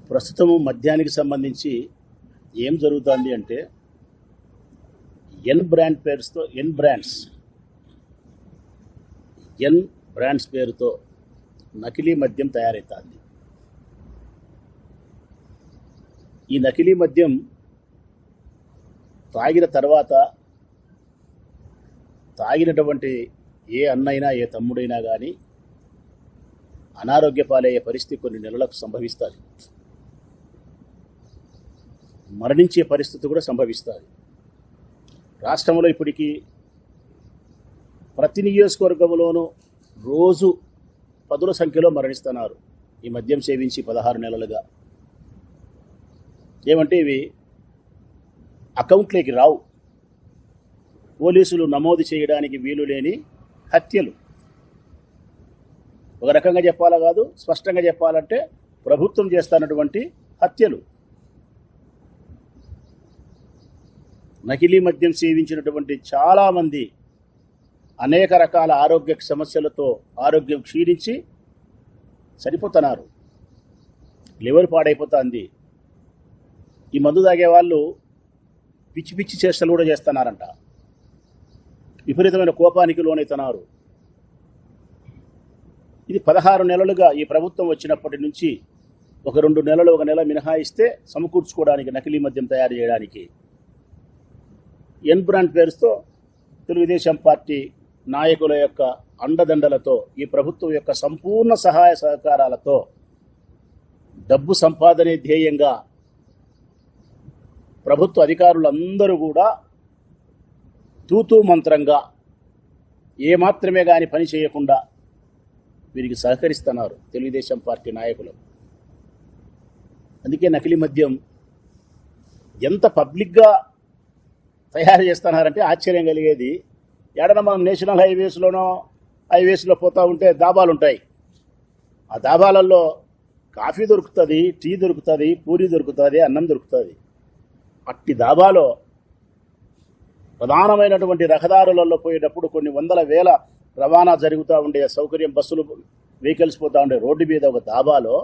ప్రస్తుతము మద్యానికి సంబంధించి ఏం జరుగుతుంది అంటే ఎన్ బ్రాండ్స్ పేరుతో నకిలీ మద్యం తయారవుతుంది. ఈ నకిలీ మద్యం తాగిన తర్వాత తాగినటువంటి ఏ అన్నైనా ఏ తమ్ముడైనా కానీ అనారోగ్య పాలయ్యే పరిస్థితి కొన్ని నెలలకు సంభవిస్తుంది. మరణించే పరిస్థితి కూడా సంభవిస్తుంది. రాష్ట్రంలో ఇప్పటికీ ప్రతి నియోజకవర్గంలోనూ రోజు 10ల సంఖ్యలో మరణిస్తున్నారు ఈ మద్యం సేవించి 16 నెలలుగా. ఏమంటే ఇవి అకౌంట్లోకి రావు, పోలీసులు నమోదు చేయడానికి వీలు లేని హత్యలు. ఒక రకంగా చెప్పాలా కాదు, స్పష్టంగా చెప్పాలంటే ప్రభుత్వం చేస్తున్నటువంటి హత్యలు. నకిలీ మద్యం సేవించినటువంటి చాలామంది అనేక రకాల ఆరోగ్య సమస్యలతో ఆరోగ్యం క్షీణించి చనిపోతున్నారు. లివర్ పాడైపోతుంది. ఈ మందు తాగే వాళ్ళు పిచ్చి పిచ్చి చేష్టలు కూడా చేస్తున్నారంట. విపరీతమైన కోపానికి లోనవుతున్నారు. ఇది 16 నెలలుగా ఈ ప్రభుత్వం వచ్చినప్పటి నుంచి ఒక 2 నెలలు, 1 నెల మినహాయిస్తే సమకూర్చుకోవడానికి నకిలీ మద్యం తయారు చేయడానికి ఎన్ బ్రాండ్ పేరుతో తెలుగుదేశం పార్టీ నాయకుల యొక్క అండదండలతో ఈ ప్రభుత్వం యొక్క సంపూర్ణ సహాయ సహకారాలతో డబ్బు సంపాదనే ధ్యేయంగా ప్రభుత్వ అధికారులందరూ కూడా తూతూ మంత్రంగా ఏమాత్రమే కానీ పని చేయకుండా వీరికి సహకరిస్తున్నారు తెలుగుదేశం పార్టీ నాయకులు. అందుకే నకిలీ మద్యం ఎంత పబ్లిక్గా తయారు చేస్తున్నారంటే ఆశ్చర్యం కలిగేది. ఏడన్నా మనం నేషనల్ హైవేస్లో పోతూ ఉంటే దాబాలు ఉంటాయి. ఆ దాబాలలో కాఫీ దొరుకుతుంది, టీ దొరుకుతుంది, పూరి దొరుకుతుంది, అన్నం దొరుకుతుంది. అట్టి దాబాలో ప్రధానమైనటువంటి రహదారులలో పోయేటప్పుడు కొన్ని వందల వేల రవాణా జరుగుతూ ఉండే సౌకర్యం, బస్సులు వెహికల్స్ పోతూ ఉండే రోడ్డు మీద ఒక దాబాలో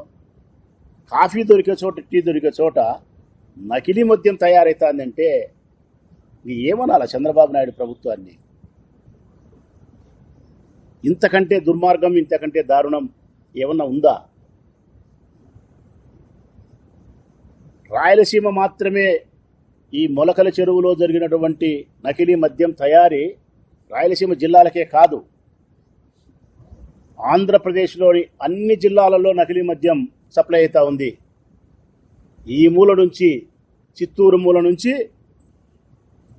కాఫీ దొరికే చోట, టీ దొరికే చోట నకిలీ మద్యం తయారవుతుందంటే ఏమనాలా చంద్రబాబు నాయుడు ప్రభుత్వాన్ని? ఇంతకంటే దుర్మార్గం, ఇంతకంటే దారుణం ఏమన్నా ఉందా? రాయలసీమ మాత్రమే ఈ మొలకల చెరువులో జరిగినటువంటి నకిలీ మద్యం తయారీ రాయలసీమ జిల్లాలకే కాదు, ఆంధ్రప్రదేశ్లోని అన్ని జిల్లాలలో నకిలీ మద్యం సప్లై అవుతా ఉంది. ఈ మూల నుంచి, చిత్తూరు మూల నుంచి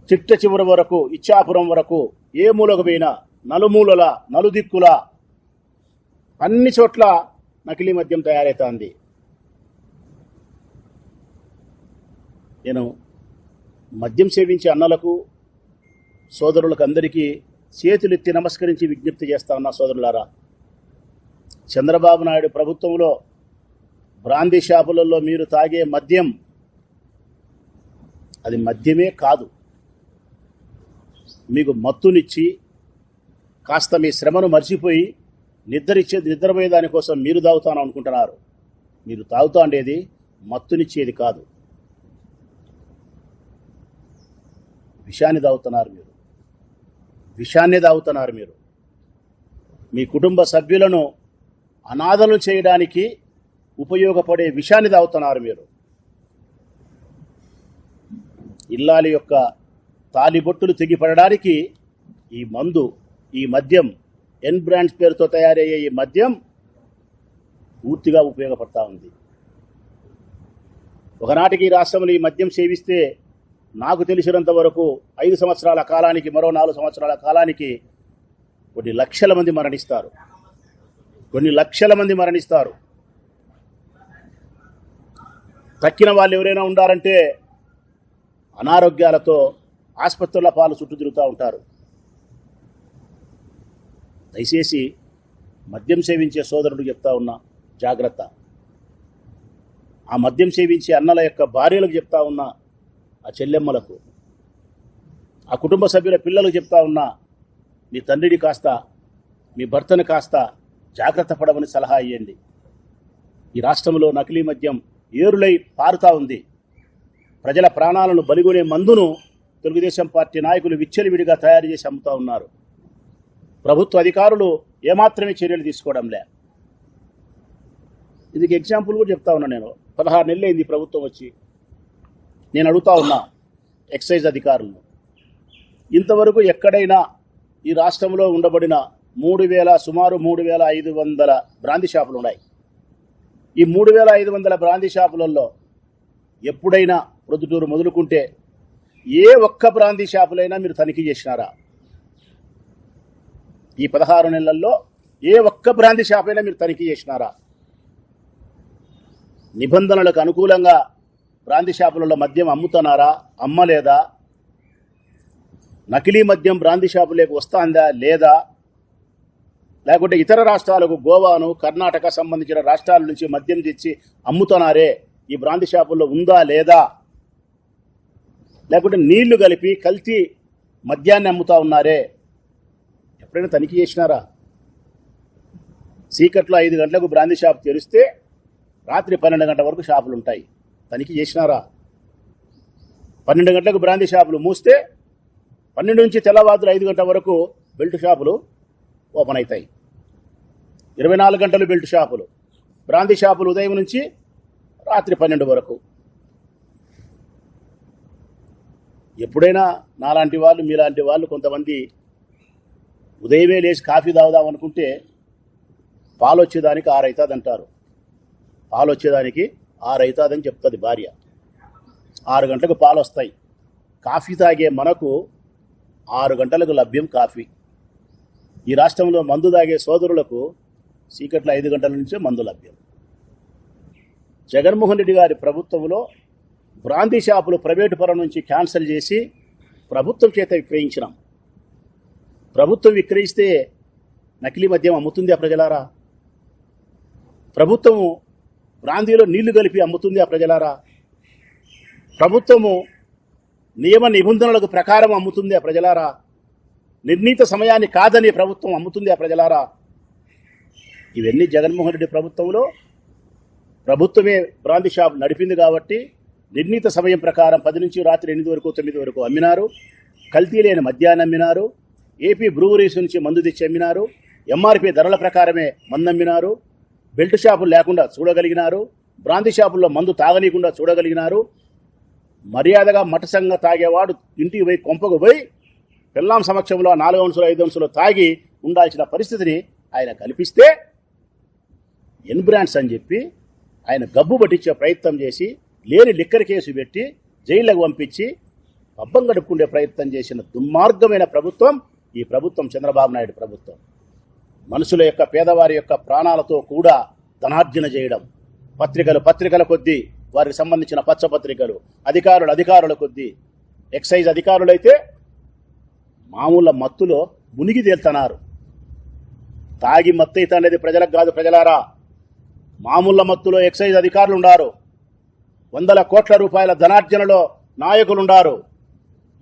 చిట్ట చివరి వరకు, ఇచ్చాపురం వరకు, ఏ మూలకు పోయినా నలుమూలల నలుదిక్కుల అన్ని చోట్ల నకిలీ మద్యం తయారవుతుంది. నేను మద్యం సేవించే అన్నలకు, సోదరులకు అందరికీ చేతులెత్తి నమస్కరించి విజ్ఞప్తి చేస్తా ఉన్నా. సోదరులారా, చంద్రబాబు నాయుడు ప్రభుత్వంలో బ్రాందీ షాపులలో మీరు తాగే మద్యం అది మద్యమే కాదు. మీకు మత్తునిచ్చి కాస్త మీ శ్రమను మర్చిపోయి నిద్రపోయే దానికోసం మీరు తాగుతాను అనుకుంటున్నారు. మీరు తాగుతా ఉండేది మత్తునిచ్చేది కాదు, విషాన్ని తాగుతున్నారు. విషాన్నే తాగుతున్నారు. మీరు మీ కుటుంబ సభ్యులను అనాథలు చేయడానికి ఉపయోగపడే విషాన్ని తాగుతున్నారు. మీరు ఇల్లాలి యొక్క తాలిబొట్టులు తెగిపడడానికి ఈ మందు, ఈ మద్యం, ఎన్ బ్రాండ్స్ పేరుతో తయారయ్యే ఈ మద్యం పూర్తిగా ఉపయోగపడతా ఉంది. ఒకనాటికి రాష్ట్రంలో ఈ మద్యం సేవిస్తే నాకు తెలిసినంత వరకు 5 సంవత్సరాల కాలానికి, మరో 4 సంవత్సరాల కాలానికి కొన్ని లక్షల మంది మరణిస్తారు. తక్కిన వాళ్ళు ఎవరైనా ఉండారంటే అనారోగ్యాలతో ఆసుపత్రుల పాలు చుట్టూ తిరుగుతూ ఉంటారు. దయచేసి మద్యం సేవించే సోదరుడు చెప్తా ఉన్నా, జాగ్రత్త. ఆ మద్యం సేవించే అన్నల యొక్క భార్యలకు చెప్తా ఉన్నా, ఆ చెల్లెమ్మలకు, ఆ కుటుంబ సభ్యుల పిల్లలకు చెప్తా ఉన్నా, మీ తండ్రిని కాస్త, మీ భర్తను కాస్త జాగ్రత్త పడమని సలహా ఇవ్వండి. ఈ రాష్ట్రంలో నకిలీ మద్యం ఏరులై పారుతా ఉంది. ప్రజల ప్రాణాలను బలిగొనే మందును తెలుగుదేశం పార్టీ నాయకులు విచ్చలవిడిగా తయారు చేసి అమ్ముతా ఉన్నారు. ప్రభుత్వ అధికారులు ఏమాత్రమే చర్యలు తీసుకోవడంలే. ఇది ఎగ్జాంపుల్ కూడా చెప్తా ఉన్నా. నేను 16 నెలలు అయింది ప్రభుత్వం వచ్చి. నేను అడుగుతా ఉన్నా ఎక్సైజ్ అధికారులను, ఇంతవరకు ఎక్కడైనా ఈ రాష్ట్రంలో ఉండబడిన సుమారు 3,500 బ్రాందీ షాపులు ఉన్నాయి. ఈ 3,500 బ్రాందీ షాపులలో ఎప్పుడైనా ప్రొద్దుటూరు మొదలుకుంటే ఏ ఒక్క బ్రాందీ షాపులైనా మీరు తనిఖీ చేసినారా? ఈ 16 నెలల్లో ఏ ఒక్క బ్రాందీ షాప్ అయినా మీరు తనిఖీ చేసినారా? నిబంధనలకు అనుకూలంగా బ్రాందీ షాపులలో మద్యం అమ్ముతున్నారా, అమ్మలేదా? నకిలీ మద్యం బ్రాందీ షాపులకు వస్తుందా లేదా? లేకుంటే ఇతర రాష్ట్రాలకు, గోవాను, కర్ణాటక సంబంధించిన రాష్ట్రాల నుంచి మద్యం తెచ్చి అమ్ముతున్నారే, ఈ బ్రాందీ షాపుల్లో ఉందా లేదా? లేకుంటే నీళ్లు కలిపి కల్తీ మద్యాన్ని అమ్ముతా ఉన్నారే, ఎప్పుడైనా తనిఖీ చేసినారా? చీకట్లో 5 గంటలకు బ్రాందీ షాప్ తెరిస్తే రాత్రి 12 గంటల వరకు షాపులు ఉంటాయి. తనిఖీ చేసినారా? 12 గంటలకు బ్రాందీ షాపులు మూస్తే 12 నుంచి తెల్లవారులు 5 గంటల వరకు బెల్ట్ షాపులు ఓపెన్ అవుతాయి. 24 గంటలు బెల్ట్ షాపులు, బ్రాందీ షాపులు ఉదయం నుంచి రాత్రి 12 వరకు. ఎప్పుడైనా నాలాంటి వాళ్ళు, మీలాంటి వాళ్ళు కొంతమంది ఉదయమే లేచి కాఫీ తాగుదాం అనుకుంటే పాలు వచ్చేదానికి 6 అవుతుంది అంటారు. పాలు వచ్చేదానికి 6 అవుతుందని చెప్తుంది భార్య. 6 గంటలకు పాలు వస్తాయి. కాఫీ తాగే మనకు 6 గంటలకు లభ్యం కాఫీ. ఈ రాష్ట్రంలో మందు తాగే సోదరులకు చీకట్ల 5 గంటల నుంచే మందు లభ్యం. జగన్మోహన్ రెడ్డి గారి ప్రభుత్వంలో బ్రాందీ షాపులు ప్రైవేటు పరం నుంచి క్యాన్సిల్ చేసి ప్రభుత్వం చేత విక్రయించినాం. ప్రభుత్వం విక్రయిస్తే నకిలీ మద్యం అమ్ముతుంది ఆ ప్రజలారా? ప్రభుత్వము బ్రాందీలో నీళ్లు కలిపి అమ్ముతుంది ఆ ప్రజలారా? ప్రభుత్వము నియమ నిబంధనలకు ప్రకారం అమ్ముతుంది ఆ ప్రజలారా? నిర్ణీత సమయాన్ని కాదని ప్రభుత్వం అమ్ముతుంది ఆ ప్రజలారా? ఇవన్నీ జగన్మోహన్ రెడ్డి ప్రభుత్వంలో ప్రభుత్వమే బ్రాందీ షాప్ నడిపింది కాబట్టి నిర్ణీత సమయం ప్రకారం 10 నుంచి రాత్రి 8 వరకు 9 వరకు అమ్మినారు. కల్తీ లేని మద్యాన్ని అమ్మినారు. ఏపీ బ్రూవరీస్ నుంచి మందు తెచ్చి అమ్మినారు. ఎంఆర్పీ ధరల ప్రకారమే మందు అమ్మినారు. బెల్ట్ షాపులు లేకుండా చూడగలిగినారు. బ్రాందీ షాపుల్లో మందు తాగనీయకుండా చూడగలిగినారు. మర్యాదగా మటసంగా తాగేవాడు ఇంటికి పోయి కొంపకు పోయి పిల్లాం సమక్షంలో 4 అంశాలు 5 అంశాలు తాగి ఉండాల్సిన పరిస్థితిని ఆయన కల్పిస్తే ఎన్ బ్రాండ్స్ అని చెప్పి ఆయన గబ్బు పట్టించే ప్రయత్నం చేసి లేని లిక్కర్ కేసు పెట్టి జైళ్లకు పంపించి పబ్బం గడుపుకునే ప్రయత్నం చేసిన దుర్మార్గమైన ప్రభుత్వం ఈ ప్రభుత్వం, చంద్రబాబు నాయుడు ప్రభుత్వం. మనుషుల యొక్క, పేదవారి యొక్క ప్రాణాలతో కూడా ధనార్జన చేయడం, పత్రికల కొద్దీ వారికి సంబంధించిన పచ్చపత్రికలు, అధికారుల కొద్దీ. ఎక్సైజ్ అధికారులైతే మామూలు మత్తులో మునిగి తేలుతున్నారు. తాగి మత్తు అయితే అనేది ప్రజలకు కాదు ప్రజలారా. మామూలు మత్తులో ఎక్సైజ్ అధికారులు ఉన్నారు. 100 కోట్ల రూపాయల ధనార్జనలో నాయకులుండారు.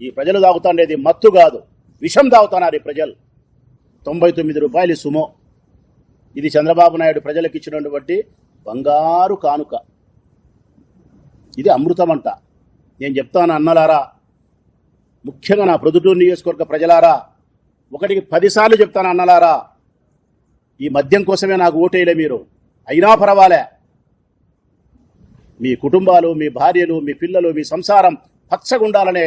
ఈ ప్రజలు తాగుతాండేది మత్తు కాదు, విషం తాగుతున్నారు ఈ ప్రజలు. 99 రూపాయలు సుమో. ఇది చంద్రబాబు నాయుడు ప్రజలకు ఇచ్చినటువంటి బంగారు కానుక. ఇది అమృతమంట. నేను చెప్తాను అన్నలారా, ముఖ్యంగా నా ప్రొద్దుటూరు నియోజకవర్గ ప్రజలారా, 1కి 10 సార్లు చెప్తాను అన్నలారా, ఈ మద్యం కోసమే నాకు ఓటేయలే మీరు. అయినా పర్వాలే, మీ కుటుంబాలు, మీ భార్యలు, మీ పిల్లలు, మీ సంసారం పచ్చగుండాలనే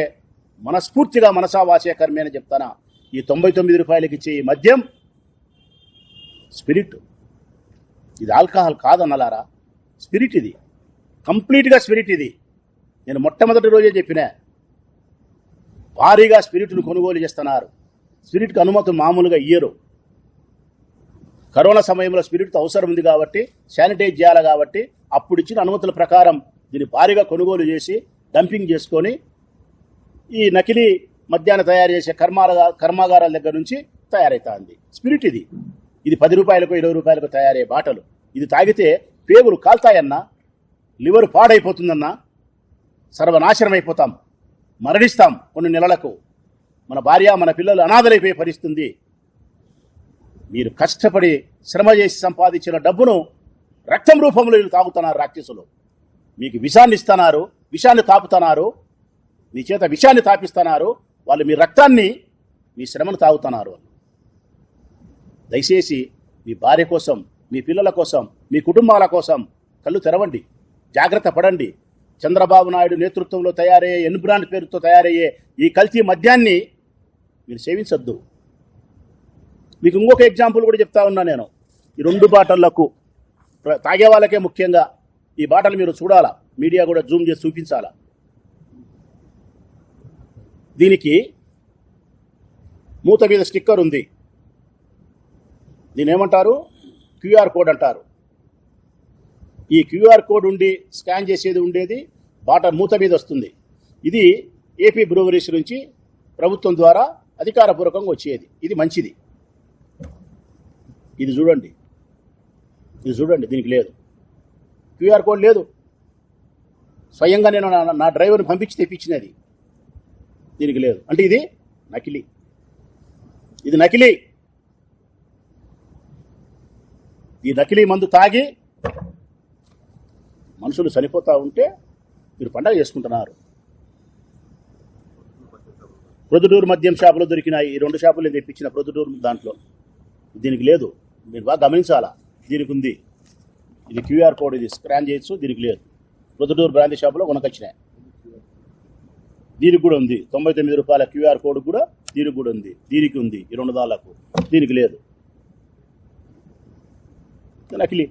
మనస్ఫూర్తిగా మనసావాసే కర్మే అని చెప్తానా. ఈ 99 రూపాయలకి ఇచ్చే ఈ మద్యం స్పిరిట్. ఇది ఆల్కహాల్ కాదన్నలారా, స్పిరిట్. ఇది కంప్లీట్గా స్పిరిట్. ఇది నేను మొట్టమొదటి రోజే చెప్పినా. భారీగా స్పిరిట్ను కొనుగోలు చేస్తున్నారు. స్పిరిట్కి అనుమతులు మామూలుగా ఇయ్యరు. కరోనా సమయంలో స్పిరిట్ అవసరం ఉంది కాబట్టి, శానిటైజ్ చేయాలి కాబట్టి అప్పుడు ఇచ్చిన అనుమతుల ప్రకారం దీన్ని భారీగా కొనుగోలు చేసి డంపింగ్ చేసుకొని ఈ నకిలీ మద్యాన్ని తయారు చేసే కర్మాగారాల దగ్గర నుంచి తయారవుతుంది స్పిరిట్. ఇది 10 రూపాయలకు 20 రూపాయలకు తయారయ్యే బాటలు. ఇది తాగితే పేగులు కాల్తాయన్నా, లివర్ పాడైపోతుందన్నా, సర్వనాశనం అయిపోతాం, మరణిస్తాం కొన్ని నెలలకు. మన భార్య, మన పిల్లలు అనాథలైపోయే పరిస్థితుంది. మీరు కష్టపడి శ్రమ చేసి సంపాదించిన డబ్బును రక్తం రూపంలో వీళ్ళు తాగుతున్నారు రాక్షసులు. మీకు విషాన్ని ఇస్తున్నారు, విషాన్ని తాపుతున్నారు, మీ చేత విషాన్ని తాపిస్తున్నారు. వాళ్ళు మీ రక్తాన్ని, మీ శ్రమను తాగుతున్నారు. దయచేసి మీ భార్య కోసం, మీ పిల్లల కోసం, మీ కుటుంబాల కోసం కళ్ళు తెరవండి, జాగ్రత్త పడండి. చంద్రబాబు నాయుడు నేతృత్వంలో తయారయ్యే ఎన్బ్రాండ్ పేరుతో తయారయ్యే ఈ కల్తీ మద్యాన్ని మీరు సేవించొద్దు. మీకు ఇంకొక ఎగ్జాంపుల్ కూడా చెప్తా ఉన్నా నేను. ఈ 2 బాటళ్లకు తాగే వాళ్ళకే ముఖ్యంగా ఈ బాటలు మీరు చూడాలా, మీడియా కూడా జూమ్ చేసి చూపించాలా. దీనికి మూత మీద స్టిక్కర్ ఉంది. దీని ఏమంటారు? QR కోడ్ అంటారు. ఈ QR కోడ్ ఉండి స్కాన్ చేసేది ఉండేది బాటల్ మూత మీద వస్తుంది. ఇది ఏపీ బ్రూవరీస్ నుంచి ప్రభుత్వం ద్వారా అధికారపూర్వకంగా వచ్చేది. ఇది మంచిది. ఇది చూడండి, దీనికి లేదు, QR కోడ్ లేదు. స్వయంగా నేను నా డ్రైవర్ని పంపించి తెప్పించినది. దీనికి లేదు. అంటే ఇది నకిలీ. ఈ నకిలీ మందు తాగి మనుషులు చనిపోతూ ఉంటే మీరు పండగ చేసుకుంటున్నారు. ప్రొద్దుటూరు మద్యం షాపులో దొరికిన ఈ 2 షాపులు తెప్పించిన ప్రొద్దుటూరు దాంట్లో దీనికి లేదు. మీరు బాగా గమనించాలా. దీనికి ఉంది. ఇది QR కోడ్, ఇది స్కాన్ చేయొచ్చు. దీనికి లేదు. ప్రొద్దుటూరు బ్రాంతి షాపులో కొనకొచ్చినాయి. దీనికి కూడా ఉంది. 99 రూపాయల QR కోడ్ కూడా దీనికి కూడా ఉంది. దీనికి ఉంది ఈ 2 దాళ్లకు. దీనికి లేదు. నకిలీ.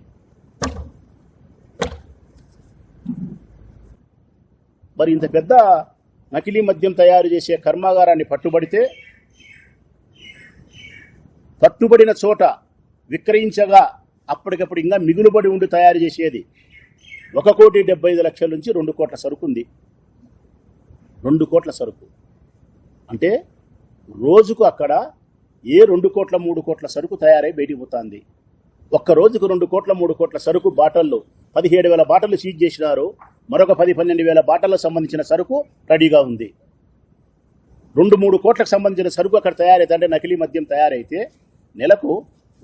మరి ఇంత పెద్ద నకిలీ మద్యం తయారు చేసే కర్మాగారాన్ని పట్టుబడిన చోట విక్రయించగా అప్పటికప్పుడు ఇంకా మిగులుబడి ఉండి తయారు చేసేది 1,75,00,000 నుంచి 2 కోట్ల సరుకు ఉంది. 2 కోట్ల సరుకు అంటే రోజుకు అక్కడ 2 కోట్ల 3 కోట్ల సరుకు తయారై బయటికి పోతుంది. ఒక్క రోజుకు 2 కోట్ల 3 కోట్ల సరుకు బాటల్లో 17,000 బాటలు సీజ్ చేసినారు. మరొక 10,000-12,000 బాటలకు సంబంధించిన సరుకు రెడీగా ఉంది. 2-3 కోట్లకు సంబంధించిన సరుకు అక్కడ తయారైతే, అంటే నకిలీ మద్యం తయారైతే నెలకు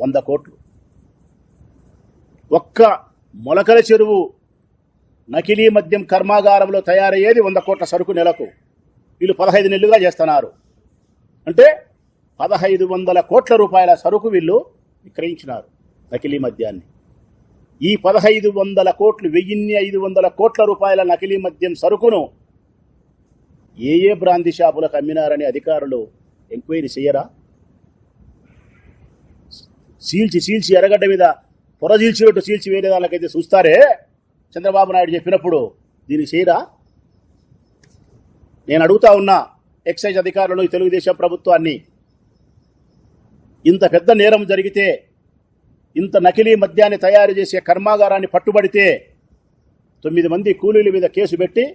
100 కోట్లు. ఒక్క మొలకల చెరువు నకిలీ మద్యం కర్మాగారంలో తయారయ్యేది 100 కోట్ల సరుకు నెలకు. వీళ్ళు 15 నెలలుగా చేస్తున్నారు. అంటే 1,500 కోట్ల రూపాయల సరుకు వీళ్ళు విక్రయించినారు, నకిలీ మద్యాన్ని. ఈ 1,500 కోట్లు, 1,500 కోట్ల రూపాయల నకిలీ మద్యం సరుకును ఏ బ్రాంతి షాపులకు అమ్మినారని అధికారులు ఎంక్వైరీ చేయరా? చీల్చి ఎర్రగడ్డ మీద పొర చీల్చినట్టు చీల్చి వేరే వాళ్ళకైతే చూస్తారే చంద్రబాబు నాయుడు చెప్పినప్పుడు, దీన్ని చేయరా? నేను అడుగుతా ఉన్నా ఎక్సైజ్ అధికారులను, తెలుగుదేశం ప్రభుత్వాన్ని. ఇంత పెద్ద నేరం జరిగితే, ఇంత నకిలీ మద్యాన్ని తయారు చేసే కర్మాగారాన్ని పట్టుబడితే 9 మంది కూలీల మీద కేసు పెట్టి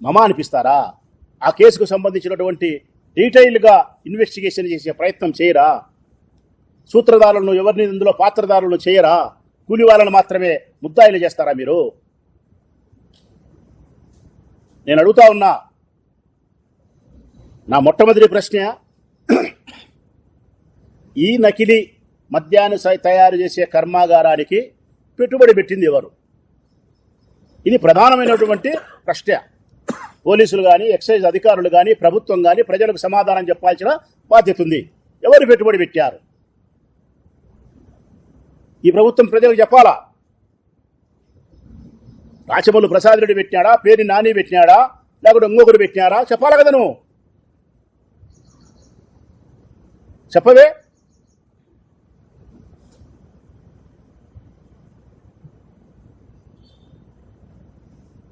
మమా అనిపిస్తారా? ఆ కేసుకు సంబంధించినటువంటి డీటెయిల్గా ఇన్వెస్టిగేషన్ చేసే ప్రయత్నం చేయరా? సూత్రధారులను, ఎవరిని ఇందులో పాత్రధారులను చేయరా? కూలి వాళ్ళను మాత్రమే ముద్దాయిలు చేస్తారా మీరు? నేను అడుగుతా ఉన్నా. నా మొట్టమొదటి ప్రశ్న, ఈ నకిలీ మద్యాన్ని తయారు చేసే కర్మాగారానికి పెట్టుబడి పెట్టింది ఎవరు? ఇది ప్రధానమైనటువంటి ప్రశ్న. పోలీసులు కానీ, ఎక్సైజ్ అధికారులు కానీ, ప్రభుత్వం కానీ ప్రజలకు సమాధానం చెప్పాల్సిన బాధ్యత ఉంది. ఎవరు పెట్టుబడి పెట్టారు? ఈ ప్రభుత్వం ప్రజలకు చెప్పాలా? రాచమల్లు ప్రసాద్ రెడ్డి పెట్టినాడా, పేరు నాని పెట్టినాడా, లేకుంటే ఇంకొకరు పెట్టినారా? చెప్పాలా కదా నువ్వు? చెప్పవే.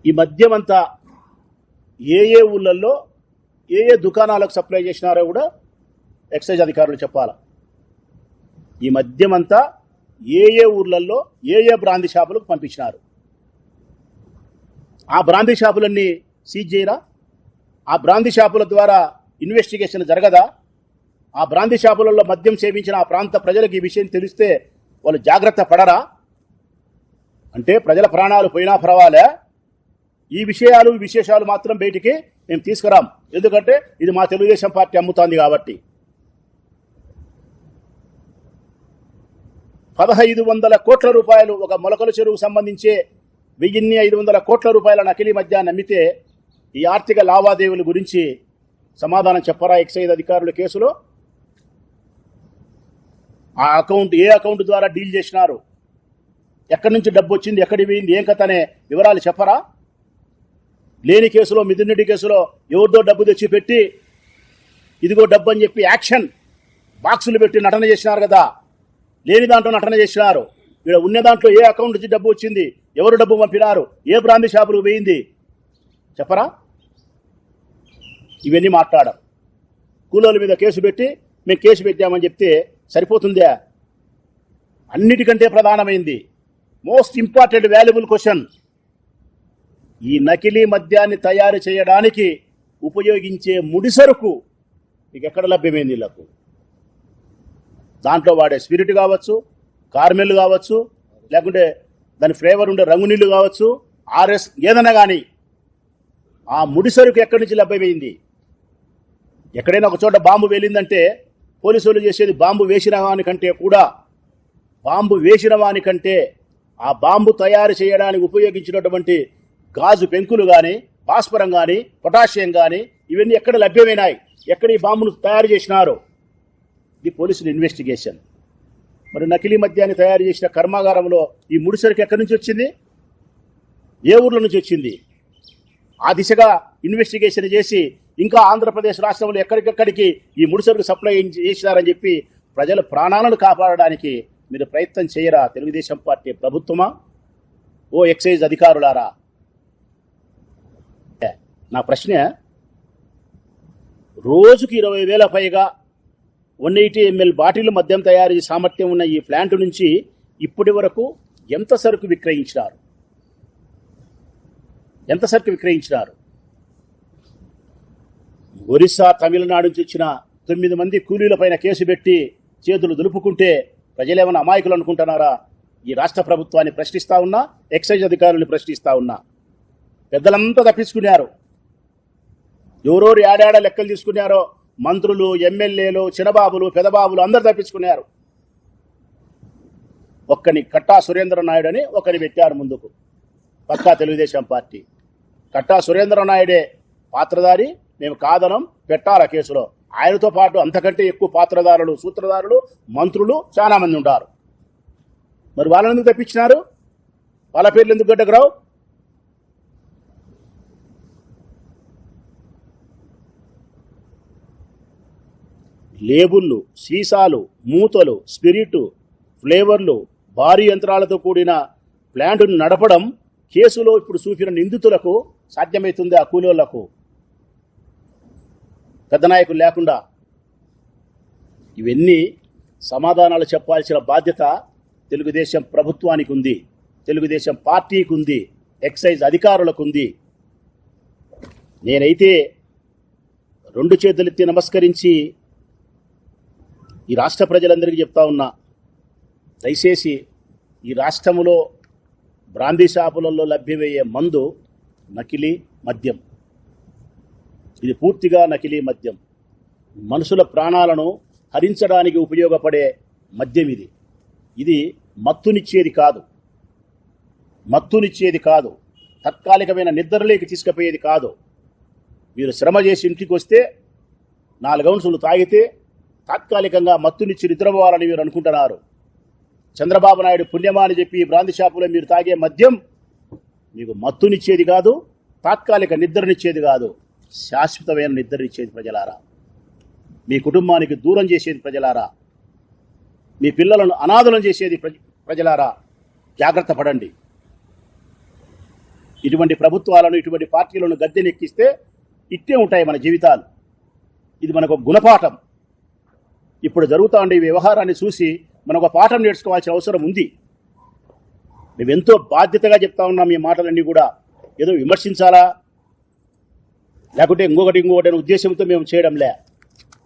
ఈ మద్యం అంతా ఏ ఊళ్ళల్లో ఏ దుకాణాలకు సప్లై చేసినారో కూడా ఎక్సైజ్ అధికారులు చెప్పాలా. ఈ మద్యం అంతా ఏ ఊర్లలో ఏ బ్రాంతి షాపులకు పంపించినారు? ఆ బ్రాంతి షాపులన్నీ సీజ్ చేయరా? ఆ బ్రాంతి షాపుల ద్వారా ఇన్వెస్టిగేషన్ జరగదా? ఆ బ్రాంతి షాపులలో మద్యం సేవించిన ఆ ప్రాంత ప్రజలకు ఈ విషయం తెలిస్తే వాళ్ళు జాగ్రత్త పడరా? అంటే ప్రజల ప్రాణాలు పోయినా పర్వాలే, ఈ విశేషాలు మాత్రం బయటికి మేము తీసుకురాం. ఎందుకంటే ఇది మా తెలుగుదేశం పార్టీ అమ్ముతోంది కాబట్టి. 1,500 కోట్ల రూపాయలు ఒక మొలకల చెరువుకు సంబంధించే 1500 కోట్ల రూపాయల నకిలీ మద్యాన్ని అమ్మితే ఈ ఆర్థిక లావాదేవీల గురించి సమాధానం చెప్పరా ఎక్సైజ్ అధికారుల కేసులో? ఆ అకౌంట్ ఏ అకౌంట్ ద్వారా డీల్ చేసినారు, ఎక్కడి నుంచి డబ్బు వచ్చింది, ఎక్కడికి పోయింది, ఏం కథ అనే వివరాలు చెప్పరా? లేని కేసులో, మిథున్ రెడ్డి కేసులో ఎవరిదో డబ్బు తెచ్చి పెట్టి ఇదిగో డబ్బు అని చెప్పి యాక్షన్ బాక్సులు పెట్టి నటన చేసినారు కదా. లేని దాంట్లో నటన చేసినారు. ఇక్కడ ఉన్న దాంట్లో ఏ అకౌంట్ నుంచి డబ్బు వచ్చింది, ఎవరు డబ్బు పంపినారు, ఏ బ్రాందీ షాపులకు పోయింది చెప్పరా? ఇవన్నీ మాట్లాడడం. కూలోళ్ళ మీద కేసు పెట్టి మేము కేసు పెట్టామని చెప్తే సరిపోతుందా? అన్నిటికంటే ప్రధానమైంది, మోస్ట్ ఇంపార్టెంట్ వాల్యుబుల్ క్వశ్చన్, ఈ నకిలీ మద్యాన్ని తయారు చేయడానికి ఉపయోగించే ముడిసరుకు మీకు ఎక్కడ లభ్యమైంది? వీళ్ళకు దాంట్లో వాడే స్పిరిట్ కావచ్చు, కార్మెల్ కావచ్చు, లేకుంటే దాని ఫ్లేవర్ ఉండే రంగు నీళ్లు కావచ్చు, ఆర్ఎస్ ఏదైనా కానీ ఆ ముడిసరుకు ఎక్కడి నుంచి లభ్యమైంది? ఎక్కడైనా ఒక చోట బాంబు వేలిందంటే పోలీసులు చేసేది బాంబు వేసిన వానికంటే కూడా, బాంబు వేసిన వానికంటే ఆ బాంబు తయారు చేయడానికి ఉపయోగించినటువంటి గాజు పెంకులు కానీ, భాస్వరం కానీ, పొటాషియం కానీ ఇవన్నీ ఎక్కడ లభ్యమైనాయి, ఎక్కడ ఈ బాంబును తయారు చేసినారు? ఇది పోలీసుల ఇన్వెస్టిగేషన్. మరి నకిలీ మద్యాన్ని తయారు చేసిన కర్మాగారంలో ఈ ముడిసరుకు ఎక్కడి నుంచి వచ్చింది, ఏ ఊర్ల నుంచి వచ్చింది? ఆ దిశగా ఇన్వెస్టిగేషన్ చేసి ఇంకా ఆంధ్రప్రదేశ్ రాష్ట్రంలో ఎక్కడికెక్కడికి ఈ ముడిసరుకు సప్లై చేసినారని చెప్పి ప్రజల ప్రాణాలను కాపాడడానికి మీరు ప్రయత్నం చేయరా తెలుగుదేశం పార్టీ ప్రభుత్వమా? ఓ ఎక్సైజ్ అధికారులారా, నా ప్రశ్న, రోజుకి 20,000 పైగా 180 ml బాటిల్ మద్యం తయారీ సామర్థ్యం ఉన్న ఈ ప్లాంట్ నుంచి ఇప్పటి వరకు ఎంత సరుకు విక్రయించినారు? ఎంత సరుకు విక్రయించినారు? ఒరిస్సా, తమిళనాడు నుంచి వచ్చిన 9 మంది కూలీలపైన కేసు పెట్టి చేతులు దులుపుకుంటే ప్రజలేమన్నా అమాయకులు అనుకుంటున్నారా? ఈ రాష్ట్ర ప్రభుత్వాన్ని ప్రశ్నిస్తా ఉన్నా, ఎక్సైజ్ అధికారులను ప్రశ్నిస్తా ఉన్నా. పెద్దలంతా తప్పించుకున్నారు. ఎవరెవరు ఏడాడ లెక్కలు తీసుకున్నారో మంత్రులు, ఎమ్మెల్యేలు, చిన్నబాబులు, పెదబాబులు అందరు తప్పించుకున్నారు. ఒక్కని కట్టా సురేంద్ర నాయుడు అని ఒకరిని పెట్టారు ముందుకు, పక్కా తెలుగుదేశం పార్టీ. కట్టా సురేంద్ర నాయుడే పాత్రధారి, మేము కాదనం, పెట్టాల కేసులో. ఆయనతో పాటు అంతకంటే ఎక్కువ పాత్రధారులు, సూత్రధారులు, మంత్రులు చాలా మంది ఉంటారు. మరి వాళ్ళని ఎందుకు తప్పించినారు? వాళ్ళ పేర్లు ఎందుకు గడ్డకు రావు? లేబుళ్ళు, సీసాలు, మూతలు, స్పిరిట్, ఫ్లేవర్లు, భారీ యంత్రాలతో కూడిన ప్లాంటును నడపడం కేసులో ఇప్పుడు చూపిన నిందితులకు సాధ్యమవుతుంది? ఆ కూలీలకు, పెద్ద నాయకులు లేకుండా? ఇవన్నీ సమాధానాలు చెప్పాల్సిన బాధ్యత తెలుగుదేశం ప్రభుత్వానికి ఉంది, తెలుగుదేశం పార్టీకి ఉంది, ఎక్సైజ్ అధికారులకు ఉంది. నేనైతే 2 చేతులెత్తి నమస్కరించి ఈ రాష్ట్ర ప్రజలందరికీ చెప్తా ఉన్నా, దయచేసి ఈ రాష్ట్రంలో బ్రాందీ షాపులలో లభ్యమయ్యే మందు నకిలీ మద్యం. ఇది పూర్తిగా నకిలీ మద్యం. మనుషుల ప్రాణాలను హరించడానికి ఉపయోగపడే మద్యం ఇది. ఇది మత్తునిచ్చేది కాదు, మత్తునిచ్చేది కాదు, తాత్కాలికమైన నిద్రలోకి తీసుకుపోయేది కాదు. మీరు శ్రమ చేసి ఇంటికి వస్తే 4 ఔన్సులు తాగితే తాత్కాలికంగా మత్తునిచ్చి నిద్రపోవాలని మీరు అనుకుంటున్నారు. చంద్రబాబు నాయుడు పుణ్యమా అని చెప్పి బ్రాందీ షాపులో మీరు తాగే మద్యం మీకు మత్తునిచ్చేది కాదు, తాత్కాలిక నిద్రనిచ్చేది కాదు, శాశ్వతమైన నిద్రనిచ్చేది ప్రజలారా. మీ కుటుంబానికి దూరం చేసేది ప్రజలారా, మీ పిల్లలను అనాథలను చేసేది ప్రజలారా. జాగ్రత్త పడండి. ఇటువంటి ప్రభుత్వాలను, ఇటువంటి పార్టీలను గద్దెనెక్కిస్తే ఇట్టే ఉంటాయి మన జీవితాలు. ఇది మనకు గుణపాఠం. ఇప్పుడు జరుగుతూ ఉండే ఈ వ్యవహారాన్ని చూసి మనం ఒక పాఠం నేర్చుకోవాల్సిన అవసరం ఉంది. మేమెంతో బాధ్యతగా చెప్తా ఉన్నాం. ఈ మాటలన్నీ కూడా ఏదో విమర్శించాలా లేకుంటే ఇంకొకటి అనే ఉద్దేశంతో మేము చేయడంలే.